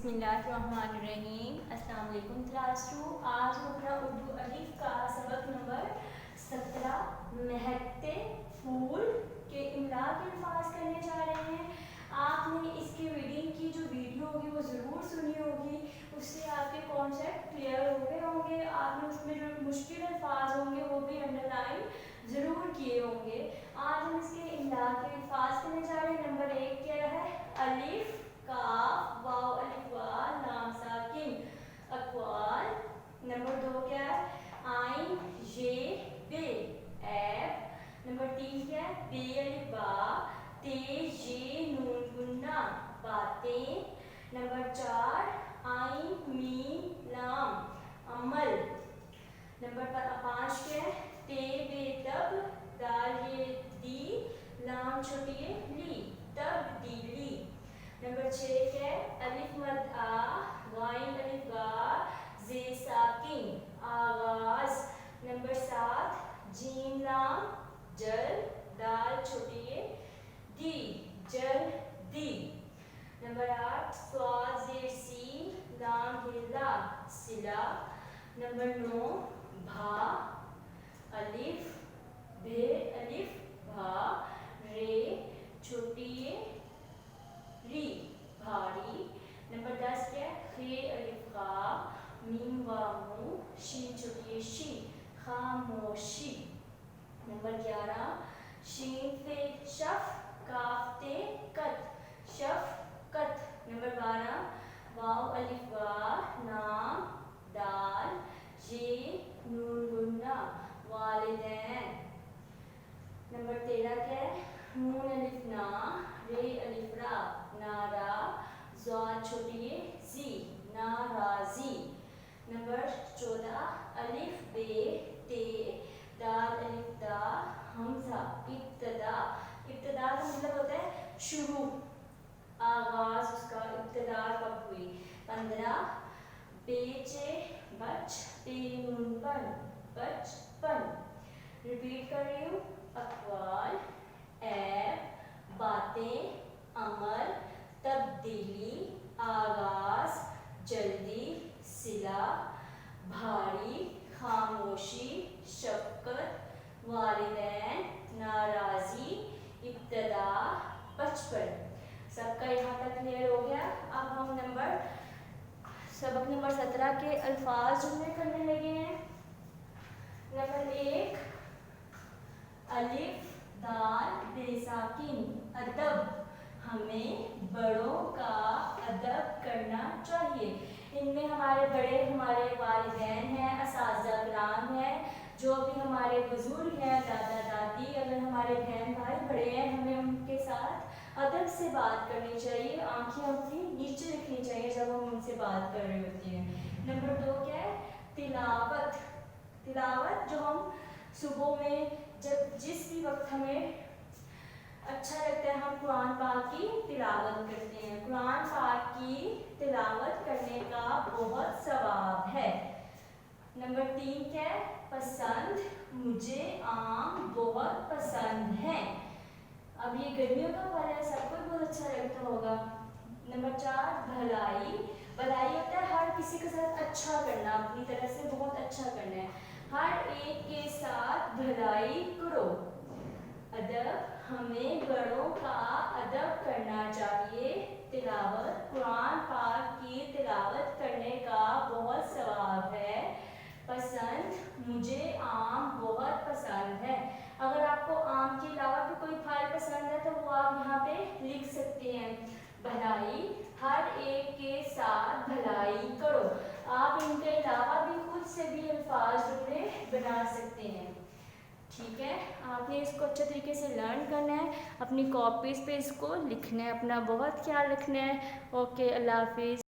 बिस्मिल्लाहिर्रहमानिर्रहीम। अस्सलाम वालेकुम क्लास 2। आज हम अपना उर्दू अलिफ का सबक नंबर 17 महकते फूल के इमला के अल्फाज करने जा रहे हैं। आपने इसके रीडिंग की जो वीडियो होगी वो ज़रूर सुनी होगी, उससे आपके कॉन्सेप्ट क्लियर हो गए होंगे। आपने उसमें जो मुश्किल अल्फाज होंगे वो भी अंडरलाइन ज़रूर किए होंगे। आज हम इसके इमला के अल्फाज करने जा रहे हैं। नंबर 1 क्या है? अलिफ, काफ, वाव, अलिफ, वाव, लाम, साकिन, अक्वाल। नंबर 2 क्या है? आइन, ये, बे, ऐब। नंबर 3 क्या है? बे, अलिफ, बा, ते, ये, नून, गुन्ना, बातें। नंबर 4 आइन, मीम, लाम, अमल। नंबर 5 क्या है? ते, बे, तब, दाल, ये, दी, लाम, छोटी ये, ली, तब्दीली। नंबर 6 क्या है? अलिफ मद आ, गाइन, अलिफ गा, जे, साकिन, आगाज। नंबर 7 जीम, लाम, जल, दाल, छोटी ये, दी, जल, दी। नंबर 8 स्वाद, जेर, सीन, लाम, हिला, सिला। नंबर 9 भा, अलिफ, भे, अलिफ, भा, रे, छोटी ये, री, भारी। नंबर 10 क्या है? खे, अलिफ, खा, मीम, वामू, शीन, छोटी ये, शी, खामोशी। नंबर 11 शीन, फे, शफ, काफ, ते, कत, शफकत। नंबर 12 वाव, अलिफ, वा, नाम, दाल, ये, नून, गुन्ना, वालिदैन। नंबर 13 क्या है? नून, अलिफ, ना, रे, अलिफ, रा, नारा, ज़ाद, छोटी ये, जी, नाराजी। नंबर 14 अलिफ, बे, ते, दाल, अलिफ, दा, हमजा, इब्तदा। इब्तदा का मतलब होता है शुरू, आगाज, उसका इब्तदा कब हुई। 15 बेचे, बच, पे, नून, पन, बचपन। रिपीट कर रही हूँ। अक़वाल, ऐब, बातें, अमल, तब्दीली, आगाज, जल्दी, सिला, भारी, खामोशी, शफ़क़त, वालिदैन, नाराज़ी, इब्तदा, बचपन। सबका यहाँ तक क्लियर हो गया। अब हम सबक नंबर 17 के अल्फाज जुमले करने लगे हैं। नंबर 1 अलिफ, दाल, बेसाकिन, अदब। हमें बड़ों का अदब करना चाहिए। इनमें हमारे बड़े हमारे वालिदैन हैं, असातिज़ा किराम हैं, जो भी हमारे बुजुर्ग हैं, दादा दादी, अगर हमारे बहन भाई बड़े हैं, हमें उनके साथ अदब से बात करनी चाहिए। आंखें अपनी नीचे रखनी चाहिए जब हम उनसे बात कर रहे होते हैं। नंबर 2 क्या है? तिलावत। तिलावत जो हम सुबह में जब जिस भी वक्त हमें अच्छा लगता है हम कुरान पाक की तिलावत करते हैं। कुरान पाक की तिलावत करने का बहुत सवाब है। नंबर 3 क्या है? पसंद। मुझे आम बहुत पसंद है। अब ये गर्मियों का फल है, सबको बहुत अच्छा लगता होगा। नंबर 4 भलाई। भलाई होता है हर किसी के साथ अच्छा करना, अपनी तरफ से बहुत अच्छा करना है। हर एक के साथ भलाई करो। अदब। हमें बड़ों का अदब करना चाहिए। तिलावत। कुरान पाक की तिलावत करने का बहुत सवाब है। पसंद। मुझे आम बहुत पसंद है। अगर आपको आम के अलावा भी कोई फल पसंद है तो वो आप यहाँ पे लिख सकते हैं। भलाई। हर एक के साथ भलाई करो। आप इनके अलावा भी खुद से भी अल्फाज जुमले बना सकते हैं। ठीक है, आपने इसको अच्छे तरीके से लर्न करना है, अपनी कॉपीज़ पे इसको लिखना है, अपना बहुत ख्याल रखना है। ओके, अल्लाह हाफिज़।